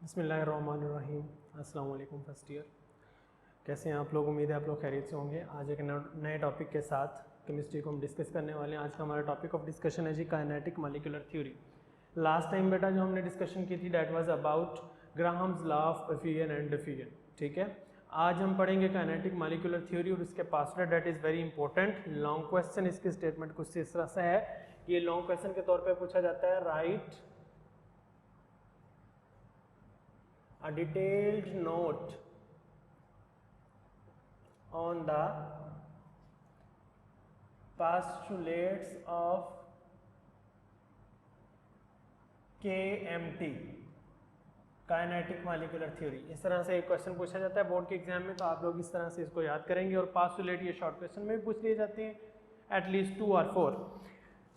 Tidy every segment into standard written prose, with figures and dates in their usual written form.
बिस्मिल्लाहिर्रहमानिर्रहीम। अस्सलाम वालेकुम फर्स्ट ईयर, कैसे हैं आप लोग? उम्मीद है आप लोग खैरियत से होंगे। आज एक नए टॉपिक के साथ केमिस्ट्री को हम डिस्कस करने वाले हैं। आज का हमारा टॉपिक ऑफ डिस्कशन है जी kinetic molecular theory. Last time बेटा जो हमने डिस्कशन की थी that was about Graham's law of effusion and diffusion, ठीक है। आज हम पढ़ेंगे काइनेटिक मॉलिक्यूलर थ्योरी और उसके password that is very important. Long question इसकी स्टेटमेंट कुछ इस तरह से है, ये लॉन्ग क्वेश्चन के तौर पर पूछा जाता है, right a detailed note on the postulates of KMT kinetic molecular theory. इस तरह से एक क्वेश्चन पूछा जाता है बोर्ड के एग्जाम में, तो आप लोग इस तरह से इसको याद करेंगे। और पास्टुलेट ये शॉर्ट क्वेश्चन में भी पूछ लिए जाते हैं, एटलीस्ट 2 और 4।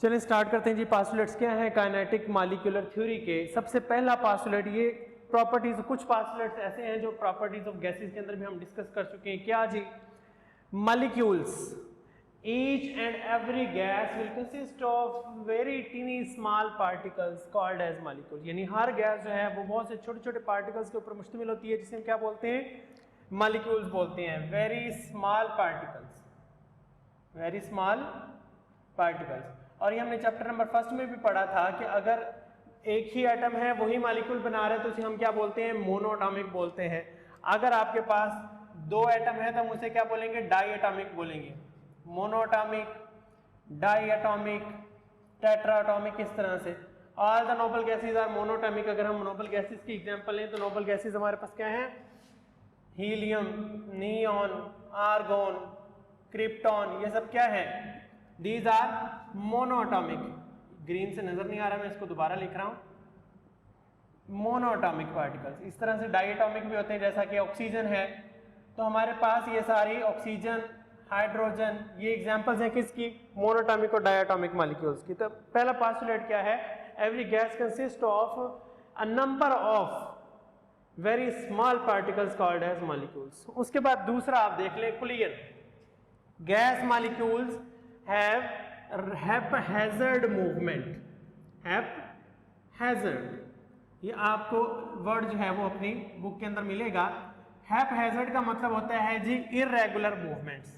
चलिए स्टार्ट करते हैं जी। पास्टुलेट्स क्या है काइनेटिक मॉलिक्यूलर थ्योरी के? सबसे पहला पास्टुलेट, ये प्रॉपर्टीज, कुछ पास्टुलेट्स ऐसे हैं जो प्रॉपर्टीज ऑफ गैसेस के अंदर भी हम डिस्कस कर चुके हैं। क्या जी? Molecules, each and every gas will consist of very tiny small particles called as molecule. यानी हर गैस जो है वो बहुत से छोटे छोटे पार्टिकल्स के ऊपर मुश्तमिल होती है, जिसे हम क्या बोलते हैं? मॉलिक्यूल्स बोलते हैं। Very small particles, very small particles. और ये हमने चैप्टर नंबर 1 में भी पढ़ा था कि अगर एक ही एटम है वही मॉलिक्यूल बना रहे हैं तो उसे हम क्या बोलते हैं? मोनोएटॉमिक बोलते हैं। अगर आपके पास 2 एटम है तो हम उसे क्या बोलेंगे? डाईएटॉमिक बोलेंगे। मोनोएटॉमिक, डाईएटॉमिक, टेट्राएटॉमिक, इस तरह से। All the noble gases are monoatomic. अगर हम नोबल गैसेस की एग्जांपल लें तो नोबल गैसेस हमारे पास क्या है? हीलियम, नियॉन, आर्गोन, क्रिप्टॉन, ये सब क्या है? These are monoatomic. ग्रीन से नजर नहीं आ रहा, मैं इसको दोबारा लिख रहा हूं। Monoatomic particles. इस तरह से डाईएटॉमिक भी होते हैं, जैसा कि ऑक्सीजन है तो हमारे पास ये सारी ऑक्सीजन, हाइड्रोजन, ये एग्जांपल्स हैं किसकी? मोनोएटॉमिक और डाईएटॉमिक मॉलिक्यूल्स की। तो पहला पास्टुलेट क्या है? Every gas consist of a number of very small particles called as molecules. उसके बाद दूसरा आप देख लें, कुलियन। Gas molecules have haphazard movement. Haphazard, ये आपको वर्ड जो है वो अपनी बुक के अंदर मिलेगा। हैपहैज़र्ड का मतलब होता है जी irregular movements.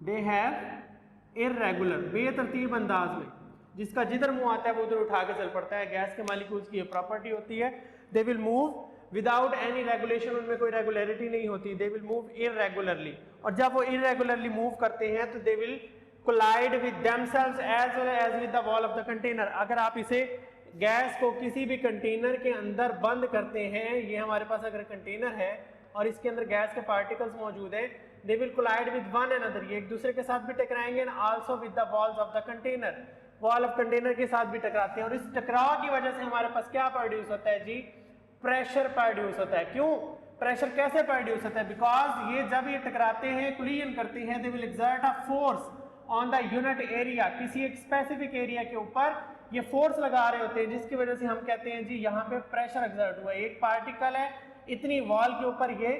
They have irregular, बेतरतीब अंदाज में, जिसका जिधर मुंह आता है वो उधर उठा के चल पड़ता है। गैस के मॉलिक्यूल्स की ये प्रॉपर्टी होती है। They will move without any regulation, उनमें कोई रेगुलरिटी नहीं होती। दे विल मूव इर्रेगुलरली, और जब वो इर्रेगुलरली मूव करते हैं तो they will collide with themselves as well as with the wall of the container। अगर आप इसे गैस को किसी भी कंटेनर के अंदर बंद करते हैं, ये हमारे पास अगर कंटेनर है और इसके अंदर गैस के पार्टिकल्स मौजूद हैं, they will collide with one another, ये एक दूसरे के साथ भी टकराएंगे, and also with the walls of the container, wall of container के साथ भी टकराते हैं। और इस टकराव की वजह से हमारे पास क्या प्रोड्यूस होता है जी? प्रेशर प्रोड्यूस होता है। क्यों? प्रेशर कैसे प्रोड्यूस होता है? बिकॉज ये जब ये टकराते हैं, कोलिजन करते हैं, they will exert a force on the unit area, किसी एक स्पेसिफिक एरिया के ऊपर ये फोर्स लगा रहे होते हैं, जिसकी वजह से हम कहते हैं जी यहाँ पे प्रेशर एक्सर्ट हुआ है। एक पार्टिकल है, इतनी वॉल के ऊपर ये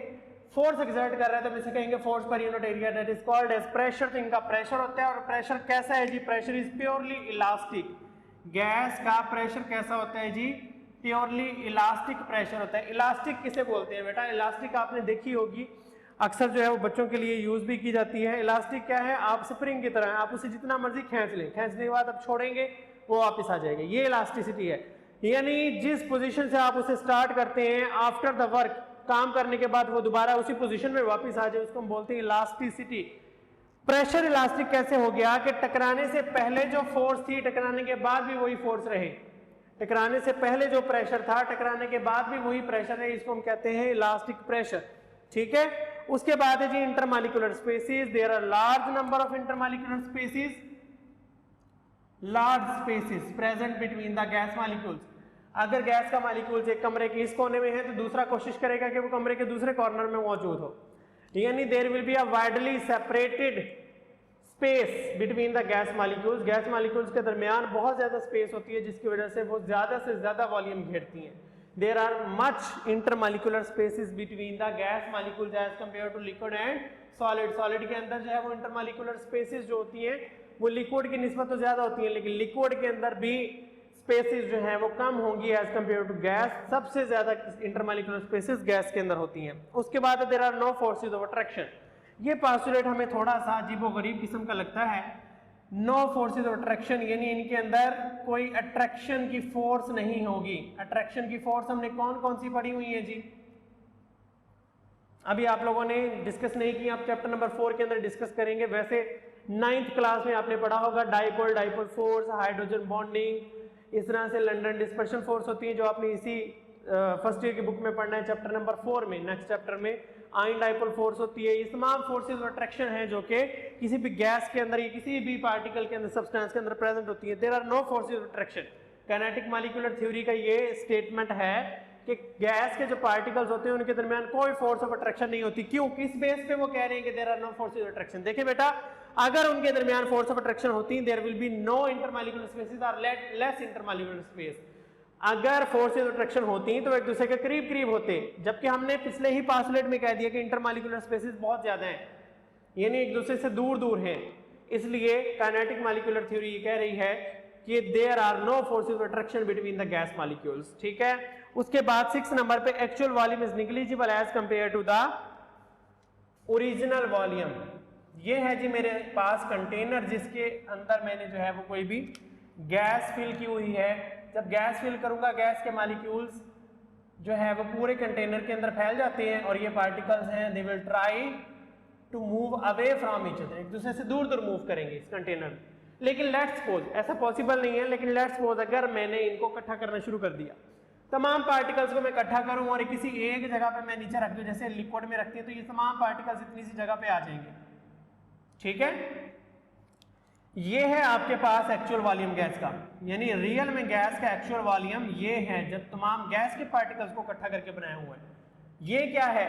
फोर्स एक्सर्ट कर रहा है, तो हम इसे कहेंगे force per unit area, that is called as pressure. तो इनका प्रेशर होता है। और प्रेशर कैसा है जी? Pressure is purely elastic. Gas का प्रेशर कैसा होता है जी? प्योरली इलास्टिक प्रेशर होता है। इलास्टिक किसे बोलते हैं बेटा? इलास्टिक आपने देखी होगी, अक्सर जो है वो बच्चों के लिए यूज भी की जाती है। इलास्टिक क्या है? आप स्प्रिंग की तरह, आप उसे जितना मर्जी खींच लें, खींचने के बाद आप छोड़ेंगे वो वापस आ जाएगा, ये इलास्टिसिटी है। यानी जिस पोजीशन से आप उसे स्टार्ट करते हैं, आफ्टर द वर्क, काम करने के बाद वो दोबारा उसी पोजीशन में वापस आ जाए, उसको हम बोलते हैं इलास्टिसिटी। प्रेशर इलास्टिक कैसे हो गया कि टकराने से पहले जो फोर्स थी, टकराने के बाद भी वही फोर्स रहे। टकराने से पहले जो प्रेशर था, टकराने के बाद भी वही प्रेशर है, इसको हम कहते हैं इलास्टिक प्रेशर, ठीक है। उसके बाद है जी intermolecular spaces. There are large number of intermolecular spaces, large spaces present between the gas molecules. अगर गैस का मॉलिक्यूल्स एक कमरे के इस कोने में है तो दूसरा कोशिश करेगा कि वो कमरे के दूसरे कॉर्नर में मौजूद हो। यानी there will be a widely separated space between the gas molecules. Gas molecules के दरमियान बहुत ज्यादा स्पेस होती है, जिसकी वजह से वो ज्यादा से ज्यादा वॉल्यूम घेरती हैं। There are much intermolecular spaces between the gas molecules as compared to liquid and solid। Solid के अंदर जो है वो intermolecular spaces जो होती हैं वो लिक्विड की निस्बत तो ज्यादा होती है, लेकिन लिक्विड के अंदर भी स्पेसिस जो है वो कम होंगी एज कंपेयर टू गैस, सबसे ज्यादा इंटरमॉलिक्यूलर स्पेसिस गैस के अंदर होती हैं। उसके बाद there are no forces of attraction, ये पोस्टुलेट हमें थोड़ा सा अजीबोगरीब किस्म का लगता है। नो फोर्सेस ऑफ अट्रैक्शन यानी इनके अंदर कोई अट्रैक्शन की फोर्स नहीं होगी। अट्रैक्शन की फोर्स हमने कौन कौन सी पढ़ी हुई है जी, अभी आप लोगों ने डिस्कस नहीं की, आप चैप्टर नंबर 4 के अंदर डिस्कस करेंगे। वैसे 9th क्लास में आपने पढ़ा होगा dipole dipole force, hydrogen bonding, इस तरह से लंडन डिस्पर्शन फोर्स होती है जो आपने इसी फर्स्ट ईयर की बुक में पढ़ना है चैप्टर नंबर 4 में। नेक्स्ट चैप्टर में आयन डाइपोल फोर्स होती है। ये तमाम फोर्सेस ऑफ अट्रैक्शन है जो कि किसी भी गैस के अंदर या किसी भी पार्टिकल के अंदर, सब्सटेंस के अंदर प्रेजेंट होती है। There are no forces of attraction. Kinetic molecular theory का ये स्टेटमेंट है कि गैस के जो पार्टिकल्स होते हैं उनके दरमियान कोई फोर्स ऑफ अट्रैक्शन नहीं होती। क्यों, किस बेस पे वो कह रहे हैं कि there are no forces of attraction? देखिए बेटा, अगर उनके दरमियान फोर्स ऑफ अट्रैक्शन होती there will be no intermolecular spaces और लेस इंटरमॉलिक्यूलर स्पेस। अगर फोर्सेस ऑफ अट्रैक्शन होती तो एक दूसरे के करीब करीब होते, जबकि हमने पिछले ही पासलेट में कह दिया कि इंटरमॉलिक्यूलर स्पेसेस बहुत ज्यादा हैं, यानी एक दूसरे से दूर दूर हैं। इसलिए काइनेटिक मॉलिक्यूलर थ्योरी ये कह रही है कि there are no forces of attraction between the gas molecules. ठीक है, उसके बाद 6 नंबर पे actual volume is negligible as compare to the original volume. ये है जी मेरे पास कंटेनर जिसके अंदर मैंने जो है वो कोई भी गैस फिल की हुई है। जब गैस फिल करूंगा, गैस के मॉलिक्यूल्स जो है वो पूरे कंटेनर के अंदर फैल जाते हैं और ये पार्टिकल्स हैं, they will try to move away from each other, एक दूसरे से दूर दूर मूव करेंगे इस कंटेनर में। लेकिन लेट्स सपोज, ऐसा पॉसिबल नहीं है, लेकिन लेट्स सपोज अगर मैंने इनको इकट्ठा करना शुरू कर दिया, तमाम पार्टिकल्स को मैं इकट्ठा करूं और किसी एक जगह पे मैं नीचे रख दूं, जैसे लिक्विड में रखती है, तो ये तमाम पार्टिकल्स इतनी सी जगह पे आ जाएंगे। ठीक है, ये है आपके पास एक्चुअल वॉल्यूम गैस का, यानी रियल में गैस का एक्चुअल वॉल्यूम ये है जब तमाम गैस के पार्टिकल्स को इकट्ठा करके बनाया हुआ है। ये क्या है,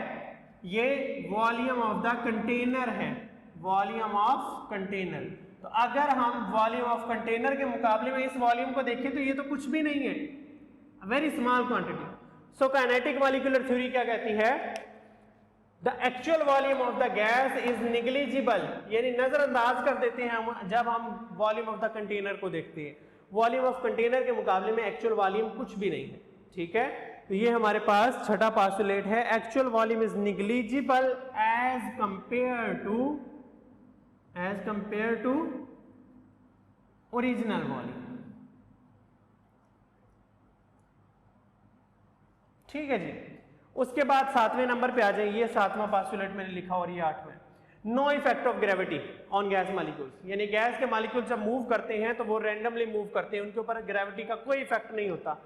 ये वॉल्यूम ऑफ द कंटेनर है, वॉल्यूम ऑफ कंटेनर। तो अगर हम वॉल्यूम ऑफ कंटेनर के मुकाबले में इस वॉल्यूम को देखें तो ये तो कुछ भी नहीं है, very small quantity. So kinetic molecular theory क्या कहती है, the actual volume of the gas is negligible, यानी नजरअंदाज कर देते हैं हम जब हम वॉल्यूम ऑफ द कंटेनर को देखते हैं। वॉल्यूम ऑफ कंटेनर के मुकाबले में एक्चुअल वॉल्यूम कुछ भी नहीं है। ठीक है, तो ये हमारे पास छठा पोस्टुलेट है, actual volume is negligible as compare to original volume. ठीक है जी, उसके बाद 7वें नंबर पे आ जाए, ये 7वां पोस्टुलेट मैंने लिखा और ये 8वां। No effect of gravity on gas molecules, यानी गैस के मॉलिक्यूल जब मूव करते हैं तो वो रैंडमली मूव करते हैं, उनके ऊपर ग्रेविटी का कोई इफेक्ट नहीं होता।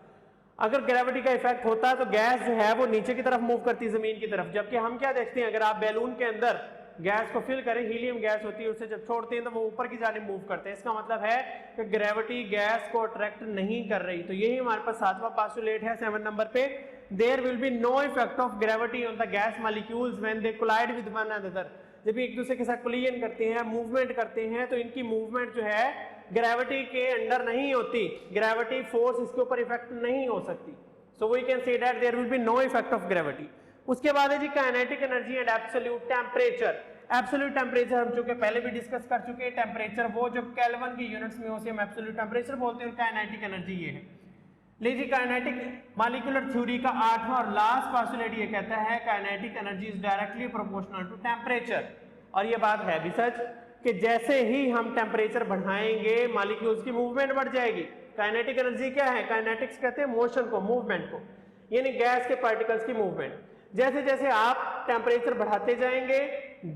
अगर ग्रेविटी का इफेक्ट होता तो गैस जो है वो नीचे की तरफ मूव करती, जमीन की तरफ। जबकि हम क्या देखते हैं, अगर आप बैलून के अंदर गैस को फिल करें, हीलियम गैस होती है, उसे जब छोड़ते हैं तो वो ऊपर की जानिब मूव करते हैं। इसका मतलब है कि ग्रेविटी गैस को अट्रैक्ट नहीं कर रही। तो यही हमारे पास 7वां पोस्टुलेट है 7 नंबर पे, there will be no effect of gravity on the gas molecules when they collide with one another. जब एक दूसरे के साथ कोलिजन करते हैं, मूवमेंट करते हैं, तो इनकी मूवमेंट जो है ग्रेविटी के अंडर नहीं होती, ग्रेविटी फोर्स इसके ऊपर इफेक्ट नहीं हो सकती। So we can say that there will be no effect of gravity. उसके बाद है जी kinetic energy and absolute temperature. Absolute temperature हम चूंकि पहले भी डिस्कस कर चुके हैं, टेम्परेचर वो जो केल्विन की यूनिट्स में उसे हम एब्सोल्यूट टेम्परेचर बोलते हैं, और काइनेटिक एनर्जी ये है। लीजिए काइनेटिक मॉलिक्यूलर थ्योरी का 8वां और लास्ट पोस्टुलेट ये कहता है kinetic energy is directly proportional to temperature. और ये बात है भी सच कि जैसे ही हम टेम्परेचर बढ़ाएंगे मॉलिक्यूल्स की मूवमेंट बढ़ जाएगी। काइनेटिक एनर्जी क्या है, काइनेटिक्स कहते हैं मोशन को, मूवमेंट को, यानी गैस के पार्टिकल्स की मूवमेंट। जैसे जैसे आप टेम्परेचर बढ़ाते जाएंगे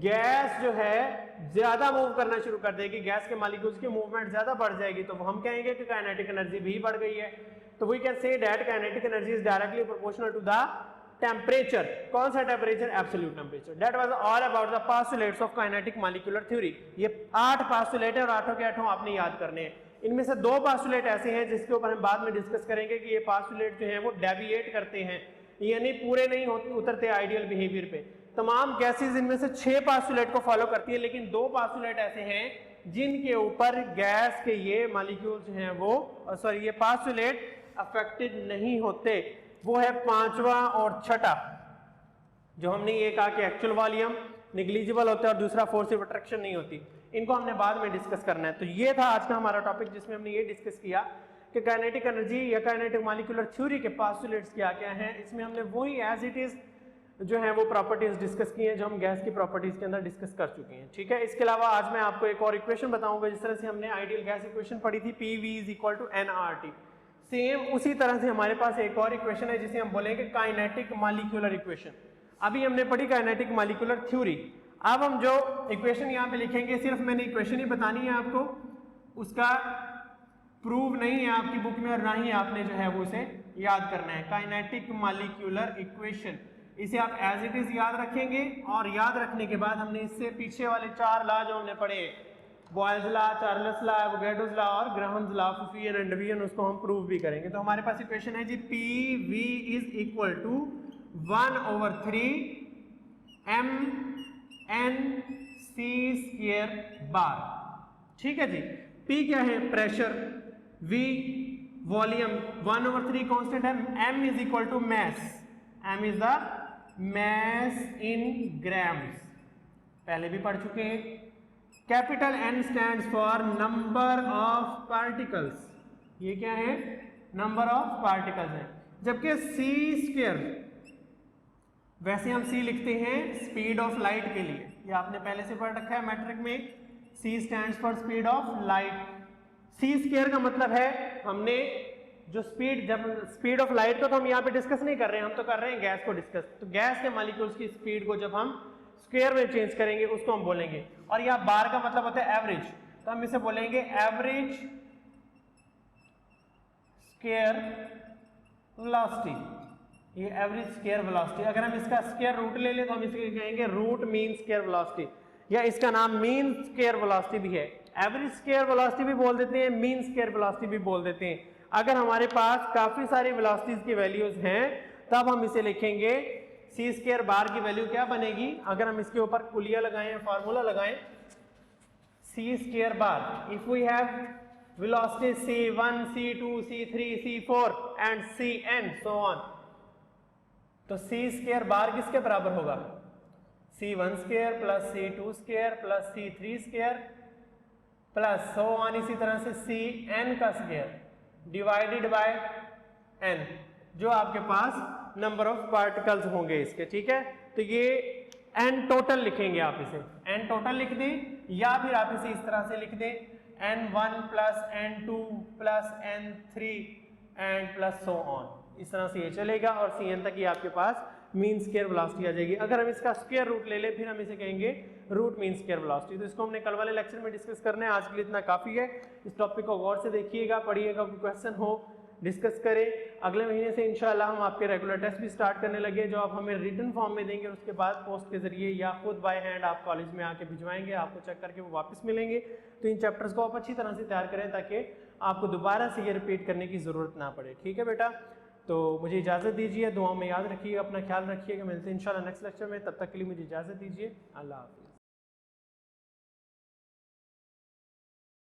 गैस जो है ज्यादा मूव करना शुरू कर देगी, गैस के मॉलिक्यूल्स की मूवमेंट ज्यादा बढ़ जाएगी, तो हम कहेंगे कि काइनेटिक एनर्जी भी बढ़ गई है। तो we can say that kinetic energy is directly proportional to the temperature. कौन सा temperature, absolute temperature. That was all about the postulates of kinetic molecular theory. ये 8 पोस्टुलेट है और 8 के 8 आपने याद करने हैं। इनमें से 2 पोस्टुलेट ऐसे हैं जिसके ऊपर हम बाद में डिस्कस करेंगे कि ये पोस्टुलेट जो है वो डेविएट करते हैं, यानी पूरे नहीं उतरते आइडियल बिहेवियर पे। तमाम गैसेस इनमें से 6 पोस्टुलेट को फॉलो करती है, लेकिन 2 पोस्टुलेट ऐसे हैं जिनके ऊपर गैस के ये मॉलिक्यूल्स हैं वो ये पोस्टुलेट अफेक्टेड नहीं होते। वो है 5वां और 6ठा, जो हमने ये कहा कि एक्चुअल वॉल्यूम निग्लिजिबल होता है और दूसरा फोर्स ऑफ अट्रैक्शन नहीं होती। इनको हमने बाद में डिस्कस करना है। तो ये था आज का हमारा टॉपिक जिसमें हमने ये डिस्कस किया कि काइनेटिक एनर्जी या काइनेटिक मॉलिक्यूलर थ्योरी के पोस्टुलेट्स क्या क्या हैं। इसमें हमने वही एज इट इज जो है वो प्रॉपर्टीज डिस्कस की हैं जो हम गैस की प्रॉपर्टीज के अंदर डिस्कस कर चुके हैं, ठीक है। इसके अलावा आज मैं आपको एक और इक्वेशन बताऊंगा, जिस तरह से हमने आइडियल गैस इक्वेशन पढ़ी थी PV = nRT, सेम उसी तरह से हमारे पास एक और इक्वेशन है जिसे हम बोलेंगे काइनेटिक मॉलिक्यूलर इक्वेशन। अभी हमने पढ़ी काइनेटिक मॉलिक्यूलर थ्योरी, अब हम जो इक्वेशन यहाँ पे लिखेंगे सिर्फ मैंने इक्वेशन ही बतानी है आपको, उसका प्रूव नहीं है आपकी बुक में और ना ही आपने जो है वो उसे याद करना है। काइनेटिक मॉलिक्यूलर इक्वेशन, इसे आप एज इट इज याद रखेंगे और याद रखने के बाद हमने इससे पीछे वाले 4 लॉ जो हमने पढ़े, Boyle's law, Charles law, Avogadro's law और Graham's law of fusion and division, उसको हम प्रूव भी करेंगे। तो हमारे पास इक्वेशन है जी PV = 1/3 mNc² बार, ठीक है जी। P क्या है? प्रेशर, V वॉल्यूम, 1/3 कांस्टेंट है, M = mass, M is the mass in grams, पहले भी पढ़ चुके हैं। Capital N stands for number of particles, ये क्या है? नंबर ऑफ पार्टिकल्स है। जबकि C², वैसे हम C लिखते हैं स्पीड ऑफ लाइट के लिए, ये आपने पहले से पढ़ रखा है मैट्रिक में, C stands for speed of light. C² का मतलब है हमने जो स्पीड, जब स्पीड ऑफ लाइट को तो हम यहाँ पे डिस्कस नहीं कर रहे हैं, हम तो कर रहे हैं गैस को डिस्कस। तो गैस के मॉलिक्यूल्स की स्पीड को जब हम स्क्वायर में चेंज करेंगे उसको हम बोलेंगे, और यहाँ बार का मतलब होता है एवरेज, तो हम इसे बोलेंगे एवरेज स्क्वायर वेलोसिटी, ये एवरेज स्क्वायर वेलोसिटी। अगर हम इसका स्क्वायर रूट ले लें तो हम इसे कहेंगे रूट मीन स्क्वायर वेलोसिटी, या इसका नाम मीन स्क्वायर वेलोसिटी भी है। एवरेज स्क्वायर वेलोसिटी भी बोल देते हैं, मीन स्क्वायर वेलोसिटी भी बोल देते हैं। अगर हमारे पास काफी सारी वेलोसिटीज की वैल्यूज हैं तब हम इसे लिखेंगे C² बार की वैल्यू क्या बनेगी, अगर हम इसके ऊपर कुलिया लगाएं, फार्मूला लगाएं, C² bar, if we have velocity C1, C2, C3, C4 and Cn so on, तो C² बार किसके बराबर होगा? C1² plus C2² plus C3² plus so on, इसी तरह से Cn का स्क्वायर डिवाइडेड बाय n, जो आपके पास नंबर ऑफ पार्टिकल्स होंगे इसके, ठीक है। तो ये n टोटल लिखेंगे आप, इसे n टोटल लिख दें, या फिर आप इसे इस तरह से लिख दें n1 plus n2 plus n3 and plus so on, इस तरह से ये चलेगा और Cn तक ये आपके पास मीन स्क्वायर वेलोसिटी आ जाएगी। अगर हम इसका स्क्वायर रूट ले ले फिर हम इसे कहेंगे रूट मीन स्क्वायर वेलोसिटी। तो इसको हमने कल वाले लेक्चर में डिस्कस करना है, आज के लिए इतना काफी है। इस टॉपिक को गौर से देखिएगा, पढ़िएगा, कोई क्वेश्चन हो डिस्कस करें। अगले महीने से इंशाल्लाह हम आपके रेगुलर टेस्ट भी स्टार्ट करने लगे, जो आप हमें रिटन फॉर्म में देंगे, उसके बाद पोस्ट के जरिए या खुद बाय हैंड आप कॉलेज में आके भिजवाएंगे, आपको चेक करके वो वापस मिलेंगे। तो इन चैप्टर्स को आप अच्छी तरह से तैयार करें ताकि आपको दोबारा से ये रिपीट करने की ज़रूरत ना पड़े, ठीक है बेटा। तो मुझे इजाज़त दीजिए, दुआ में याद रखिएगा, अपना ख्याल रखिएगा, मिलते हैं इंशाल्लाह नेक्स्ट लेक्चर में। तब तक के लिए मुझे इजाज़त दीजिए, अल्लाह हाफ़िज़।